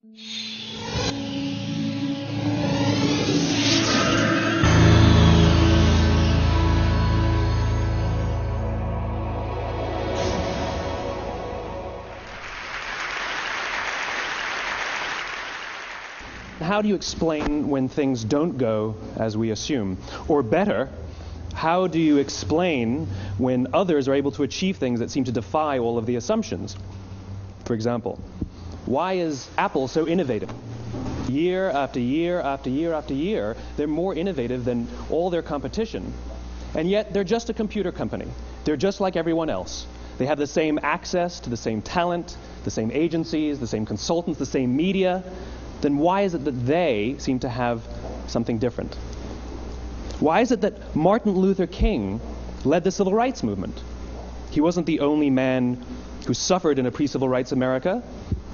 How do you explain when things don't go as we assume? Or better, how do you explain when others are able to achieve things that seem to defy all of the assumptions? For example, why is Apple so innovative? Year after year after year after year, they're more innovative than all their competition. And yet they're just a computer company. They're just like everyone else. They have the same access to the same talent, the same agencies, the same consultants, the same media. Then why is it that they seem to have something different? Why is it that Martin Luther King led the civil rights movement? He wasn't the only man who suffered in a pre-civil rights America,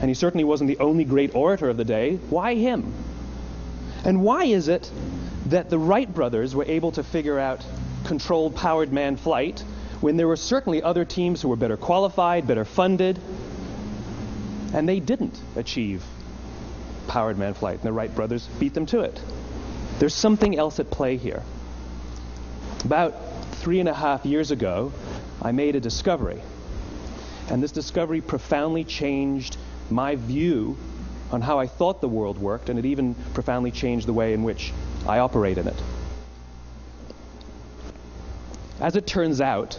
and he certainly wasn't the only great orator of the day. Why him? And why is it that the Wright brothers were able to figure out controlled powered manned flight when there were certainly other teams who were better qualified, better funded, and they didn't achieve powered manned flight, and the Wright brothers beat them to it? There's something else at play here. About 3.5 years ago, I made a discovery, and this discovery profoundly changed my view on how I thought the world worked, and it even profoundly changed the way in which I operate in it. As it turns out,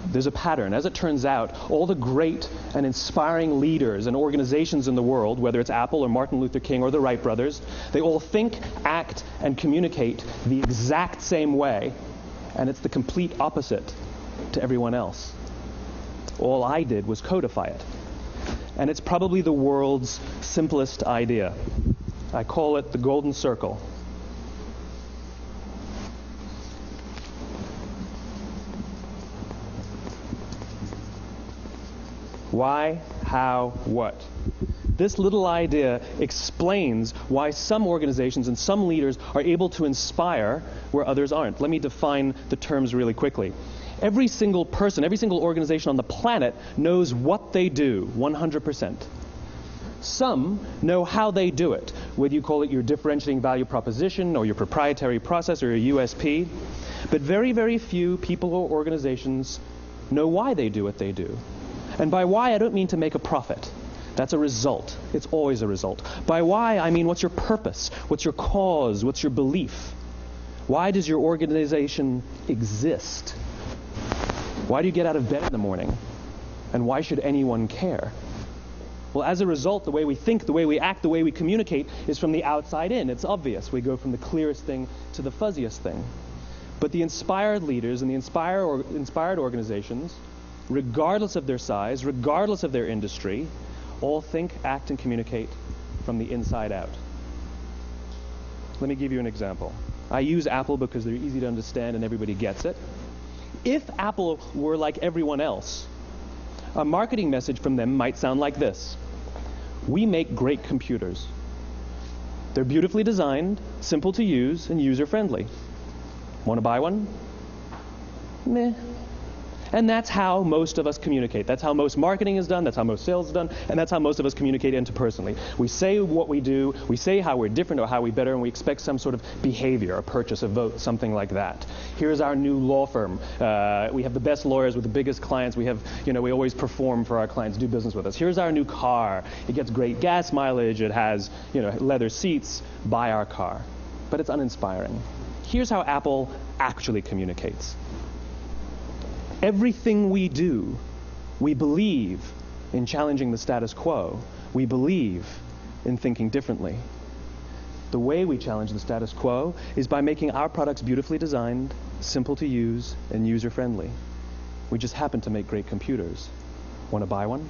there's a pattern. As it turns out, all the great and inspiring leaders and organizations in the world, whether it's Apple or Martin Luther King or the Wright brothers, they all think, act, and communicate the exact same way, and it's the complete opposite to everyone else. All I did was codify it. And it's probably the world's simplest idea. I call it the golden circle. Why, how, what? This little idea explains why some organizations and some leaders are able to inspire where others aren't. Let me define the terms really quickly. Every single person, every single organization on the planet knows what they do 100%. Some know how they do it, whether you call it your differentiating value proposition or your proprietary process or your USP. But very, very few people or organizations know why they do what they do. And by why, I don't mean to make a profit. That's a result. It's always a result. By why, I mean what's your purpose? What's your cause? What's your belief? Why does your organization exist? Why do you get out of bed in the morning? And why should anyone care? Well, as a result, the way we think, the way we act, the way we communicate is from the outside in. It's obvious. We go from the clearest thing to the fuzziest thing. But the inspired leaders and the inspired organizations, regardless of their size, regardless of their industry, all think, act, and communicate from the inside out. Let me give you an example. I use Apple because they're easy to understand and everybody gets it. If Apple were like everyone else, a marketing message from them might sound like this: we make great computers. They're beautifully designed, simple to use, and user-friendly. Want to buy one? Meh. And that's how most of us communicate. That's how most marketing is done, that's how most sales is done, and that's how most of us communicate interpersonally. We say what we do, we say how we're different or how we're better, and we expect some sort of behavior, a purchase, a vote, something like that. Here's our new law firm. We have the best lawyers with the biggest clients. We have, we always perform for our clients, do business with us. Here's our new car. It gets great gas mileage. It has, leather seats. Buy our car. But it's uninspiring. Here's how Apple actually communicates. Everything we do, we believe in challenging the status quo. We believe in thinking differently. The way we challenge the status quo is by making our products beautifully designed, simple to use, and user-friendly. We just happen to make great computers. Want to buy one?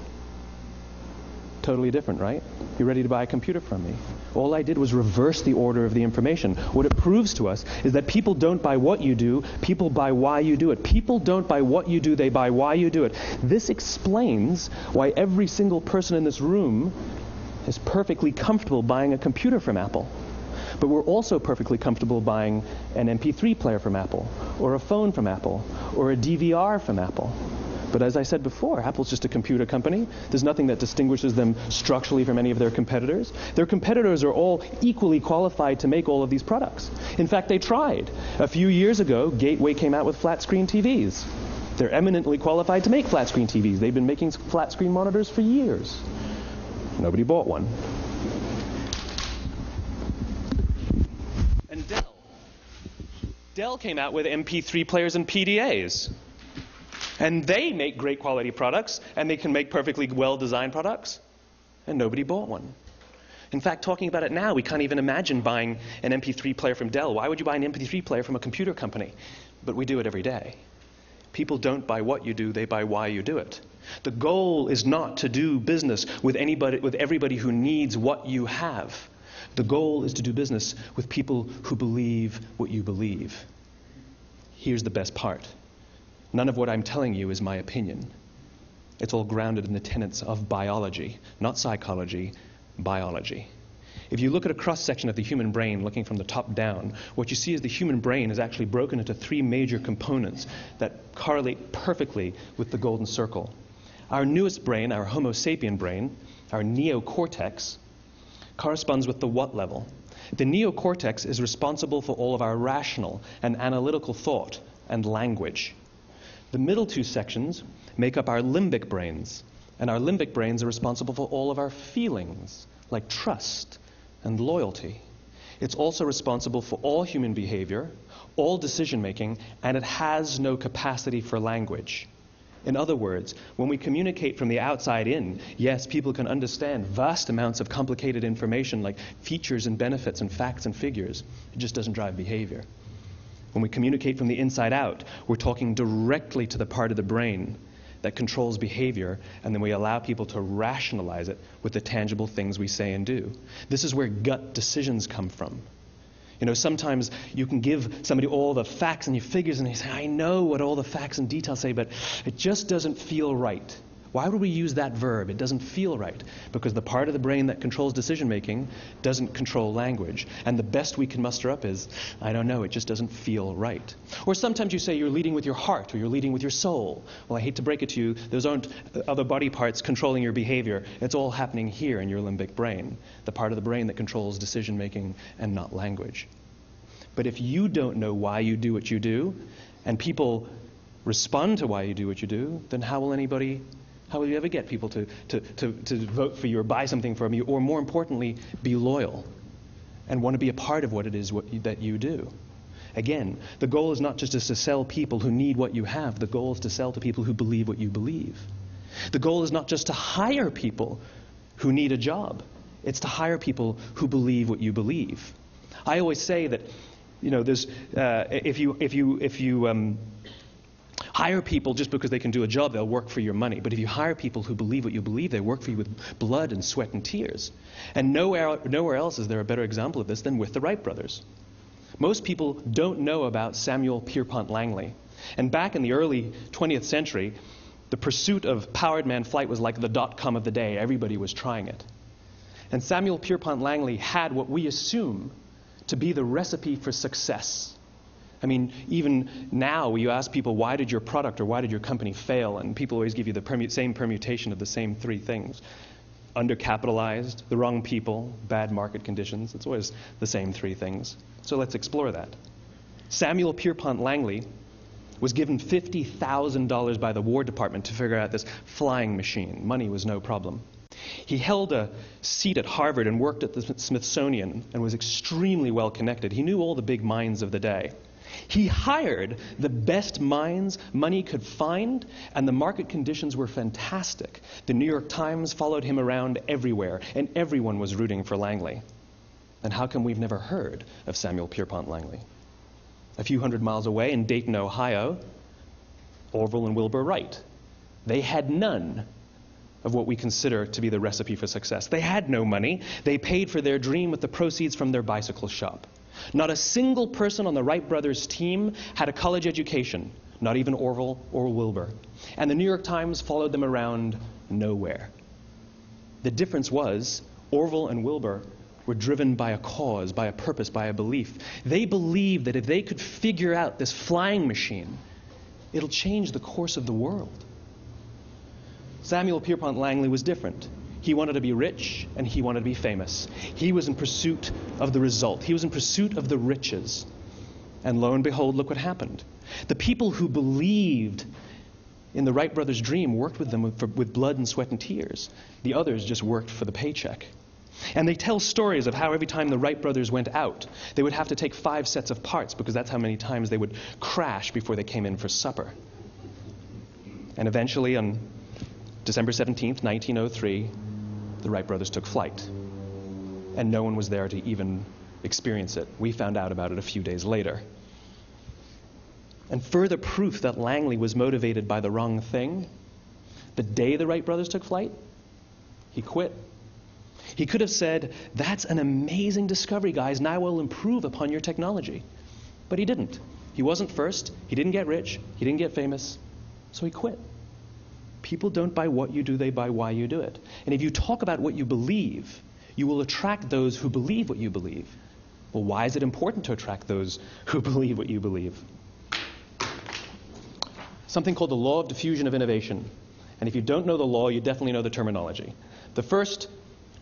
Totally different, right? You're ready to buy a computer from me. All I did was reverse the order of the information. What it proves to us is that people don't buy what you do, people buy why you do it. People don't buy what you do, they buy why you do it. This explains why every single person in this room is perfectly comfortable buying a computer from Apple. But we're also perfectly comfortable buying an MP3 player from Apple, or a phone from Apple, or a DVR from Apple. But as I said before, Apple's just a computer company. There's nothing that distinguishes them structurally from any of their competitors. Their competitors are all equally qualified to make all of these products. In fact, they tried. A few years ago, Gateway came out with flat screen TVs. They're eminently qualified to make flat screen TVs. They've been making flat screen monitors for years. Nobody bought one. And Dell came out with MP3 players and PDAs. And they make great quality products, and they can make perfectly well-designed products, and nobody bought one. In fact, talking about it now, we can't even imagine buying an MP3 player from Dell. Why would you buy an MP3 player from a computer company? But we do it every day. People don't buy what you do, they buy why you do it. The goal is not to do business with everybody who needs what you have. The goal is to do business with people who believe what you believe. Here's the best part. None of what I'm telling you is my opinion. It's all grounded in the tenets of biology, not psychology, biology. If you look at a cross-section of the human brain, looking from the top down, what you see is the human brain is actually broken into three major components that correlate perfectly with the golden circle. Our newest brain, our Homo sapien brain, our neocortex, corresponds with the what level. The neocortex is responsible for all of our rational and analytical thought and language. The middle two sections make up our limbic brains, and our limbic brains are responsible for all of our feelings, like trust and loyalty. It's also responsible for all human behavior, all decision-making, and it has no capacity for language. In other words, when we communicate from the outside in, yes, people can understand vast amounts of complicated information like features and benefits and facts and figures. It just doesn't drive behavior. When we communicate from the inside out, we're talking directly to the part of the brain that controls behavior, and then we allow people to rationalize it with the tangible things we say and do. This is where gut decisions come from. You know, sometimes you can give somebody all the facts and your figures, and they say, I know what all the facts and details say, but it just doesn't feel right. Why would we use that verb? It doesn't feel right. Because the part of the brain that controls decision-making doesn't control language. And the best we can muster up is, I don't know, it just doesn't feel right. Or sometimes you say you're leading with your heart or you're leading with your soul. Well, I hate to break it to you, those aren't other body parts controlling your behavior. It's all happening here in your limbic brain, the part of the brain that controls decision-making and not language. But if you don't know why you do what you do, and people respond to why you do what you do, then how will you ever get people to vote for you or buy something from you, or more importantly, be loyal and want to be a part of what it is that you do? Again, the goal is not just to sell people who need what you have. The goal is to sell to people who believe what you believe. The goal is not just to hire people who need a job. It's to hire people who believe what you believe. I always say that, you know, there's if you hire people just because they can do a job, they'll work for your money. But if you hire people who believe what you believe, they work for you with blood and sweat and tears. And nowhere else is there a better example of this than with the Wright brothers. Most people don't know about Samuel Pierpont Langley. And back in the early 20th century, the pursuit of powered man flight was like the dot-com of the day. Everybody was trying it. And Samuel Pierpont Langley had what we assume to be the recipe for success. I mean, even now, you ask people, why did your product or why did your company fail? And people always give you the same permutation of the same three things. Undercapitalized, the wrong people, bad market conditions. It's always the same three things. So let's explore that. Samuel Pierpont Langley was given $50,000 by the War Department to figure out this flying machine. Money was no problem. He held a seat at Harvard and worked at the Smithsonian and was extremely well connected. He knew all the big minds of the day. He hired the best minds money could find, and the market conditions were fantastic. The New York Times followed him around everywhere, and everyone was rooting for Langley. And how come we've never heard of Samuel Pierpont Langley? A few hundred miles away in Dayton, Ohio, Orville and Wilbur Wright. They had none of what we consider to be the recipe for success. They had no money. They paid for their dream with the proceeds from their bicycle shop. Not a single person on the Wright brothers' team had a college education, not even Orville or Wilbur. And the New York Times followed them around nowhere. The difference was Orville and Wilbur were driven by a cause, by a purpose, by a belief. They believed that if they could figure out this flying machine, it'll change the course of the world. Samuel Pierpont Langley was different. He wanted to be rich and he wanted to be famous. He was in pursuit of the result. He was in pursuit of the riches. And lo and behold, look what happened. The people who believed in the Wright brothers' dream worked with them with blood and sweat and tears. The others just worked for the paycheck. And they tell stories of how every time the Wright brothers went out, they would have to take 5 sets of parts because that's how many times they would crash before they came in for supper. And eventually, on December 17th, 1903, the Wright brothers took flight. And no one was there to even experience it. We found out about it a few days later. And further proof that Langley was motivated by the wrong thing, the day the Wright brothers took flight, he quit. He could have said, "That's an amazing discovery, guys. Now we'll improve upon your technology." But he didn't. He wasn't first. He didn't get rich. He didn't get famous. So he quit. People don't buy what you do, they buy why you do it. And if you talk about what you believe, you will attract those who believe what you believe. Well, why is it important to attract those who believe what you believe? Something called the law of diffusion of innovation. And if you don't know the law, you definitely know the terminology. The first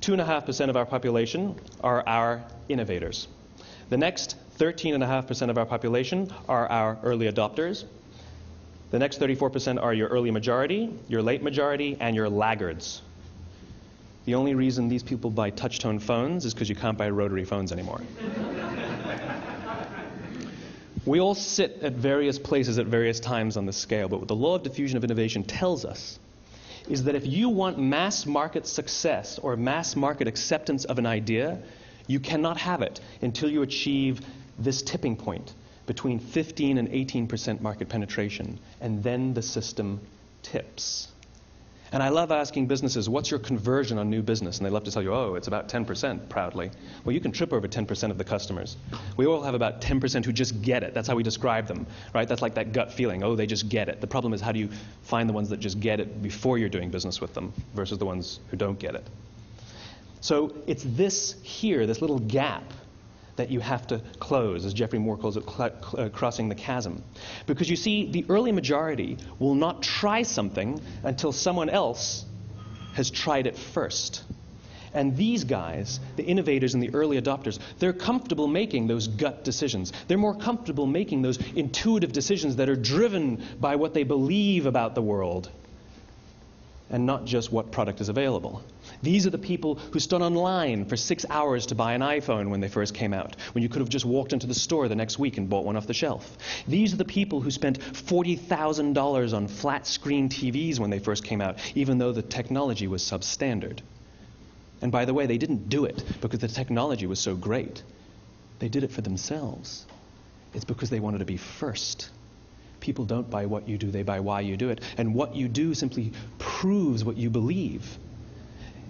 2.5% of our population are our innovators. The next 13.5% of our population are our early adopters. The next 34% are your early majority, your late majority, and your laggards. The only reason these people buy touch-tone phones is because you can't buy rotary phones anymore. We all sit at various places at various times on the scale, but what the law of diffusion of innovation tells us is that if you want mass market success or mass market acceptance of an idea, you cannot have it until you achieve this tipping point between 15 and 18% market penetration, and then the system tips. And I love asking businesses, what's your conversion on new business? And they love to tell you, oh, it's about 10%, proudly. Well, you can trip over 10% of the customers. We all have about 10% who just get it. That's how we describe them, right? That's like that gut feeling, oh, they just get it. The problem is, how do you find the ones that just get it before you're doing business with them versus the ones who don't get it? So it's this here, this little gap, that you have to close, as Geoffrey Moore calls it, crossing the chasm. Because you see, the early majority will not try something until someone else has tried it first. And these guys, the innovators and the early adopters, they're comfortable making those gut decisions. They're more comfortable making those intuitive decisions that are driven by what they believe about the world and not just what product is available. These are the people who stood online for 6 hours to buy an iPhone when they first came out, when you could have just walked into the store the next week and bought one off the shelf. These are the people who spent $40,000 on flat screen TVs when they first came out, even though the technology was substandard. And by the way, they didn't do it because the technology was so great. They did it for themselves. It's because they wanted to be first. People don't buy what you do, they buy why you do it. And what you do simply proves what you believe.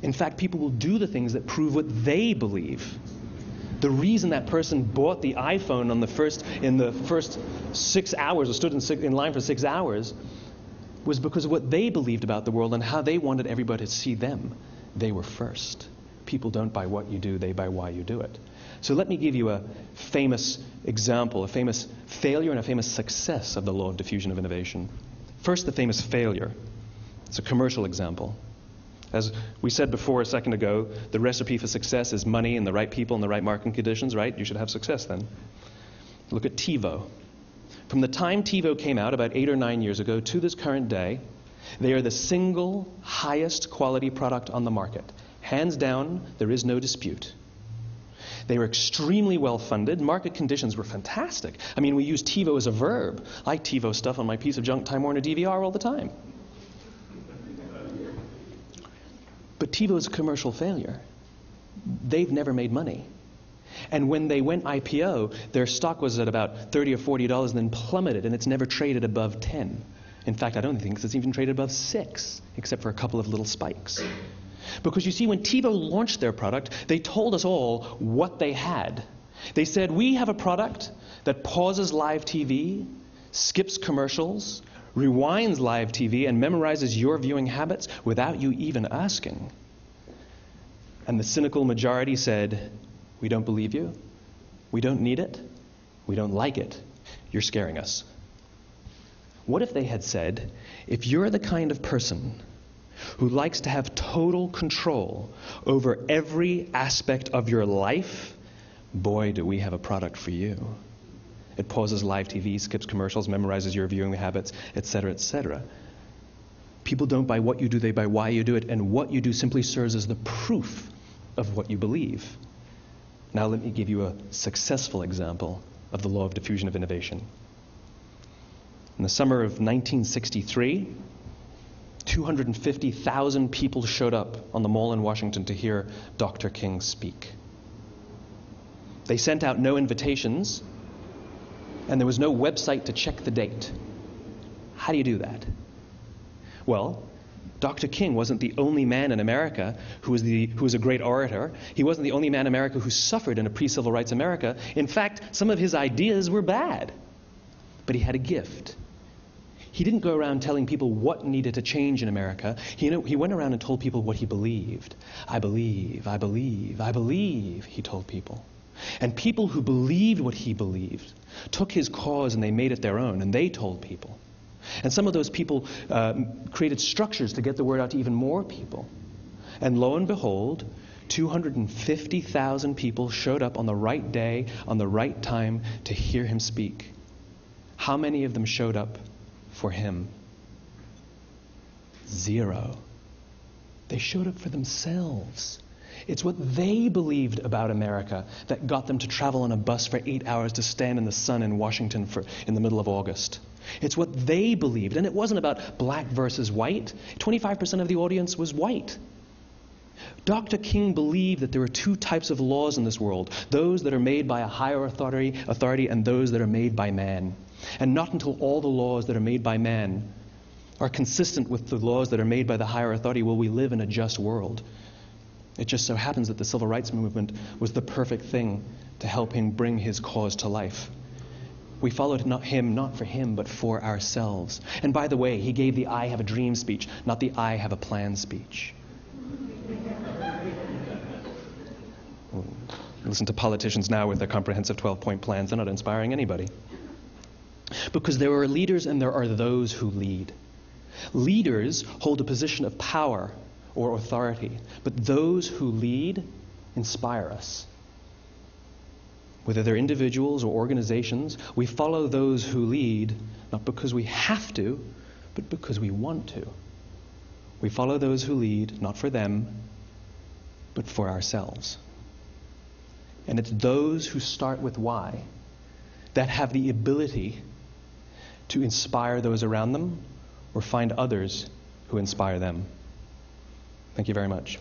In fact, people will do the things that prove what they believe. The reason that person bought the iPhone in the first 6 hours, or stood in line for 6 hours, was because of what they believed about the world and how they wanted everybody to see them. They were first. People don't buy what you do, they buy why you do it. So let me give you a famous example, a famous failure and a famous success of the law of diffusion of innovation. First, the famous failure. It's a commercial example. As we said before a second ago, the recipe for success is money and the right people and the right marketing conditions, right? You should have success then. Look at TiVo. From the time TiVo came out about 8 or 9 years ago to this current day, they are the single highest quality product on the market. Hands down, there is no dispute. They were extremely well funded. Market conditions were fantastic. I mean, we use TiVo as a verb. I TiVo stuff on my piece of junk Time Warner DVR all the time. But TiVo's a commercial failure. They've never made money. And when they went IPO, their stock was at about $30 or $40 and then plummeted, and it's never traded above 10. In fact, I don't think it's even traded above 6, except for a couple of little spikes. Because you see, when TiVo launched their product, they told us all what they had. They said, we have a product that pauses live TV, skips commercials, rewinds live TV, and memorizes your viewing habits without you even asking. And the cynical majority said, we don't believe you, we don't need it, we don't like it, you're scaring us. What if they had said, if you're the kind of person who likes to have total control over every aspect of your life, boy, do we have a product for you. It pauses live TV, skips commercials, memorizes your viewing habits, etc., etc. People don't buy what you do, they buy why you do it, and what you do simply serves as the proof of what you believe. Now let me give you a successful example of the law of diffusion of innovation. In the summer of 1963, 250,000 people showed up on the Mall in Washington to hear Dr. King speak. They sent out no invitations, and there was no website to check the date. How do you do that? Well, Dr. King wasn't the only man in America who was a great orator. He wasn't the only man in America who suffered in a pre-civil rights America. In fact, some of his ideas were bad. But he had a gift. He didn't go around telling people what needed to change in America. He went around and told people what he believed. I believe, I believe, I believe, he told people. And people who believed what he believed took his cause and they made it their own, and they told people. And some of those people created structures to get the word out to even more people. And lo and behold, 250,000 people showed up on the right day, on the right time to hear him speak. How many of them showed up for him? 0. They showed up for themselves. It's what they believed about America that got them to travel on a bus for 8 hours to stand in the sun in Washington in the middle of August. It's what they believed. And it wasn't about black versus white. 25% of the audience was white. Dr. King believed that there were 2 types of laws in this world, those that are made by a higher authority and those that are made by man. And not until all the laws that are made by man are consistent with the laws that are made by the higher authority will we live in a just world. It just so happens that the civil rights movement was the perfect thing to help him bring his cause to life. We followed him not for him, but for ourselves. And by the way, he gave the I have a dream speech, not the I have a plan speech. Listen to politicians now with their comprehensive 12-point plans. They're not inspiring anybody. Because there are leaders and there are those who lead. Leaders hold a position of power or authority, but those who lead inspire us. Whether they're individuals or organizations, we follow those who lead not because we have to, but because we want to. We follow those who lead not for them, but for ourselves. And it's those who start with why that have the ability to inspire those around them or find others who inspire them. Thank you very much.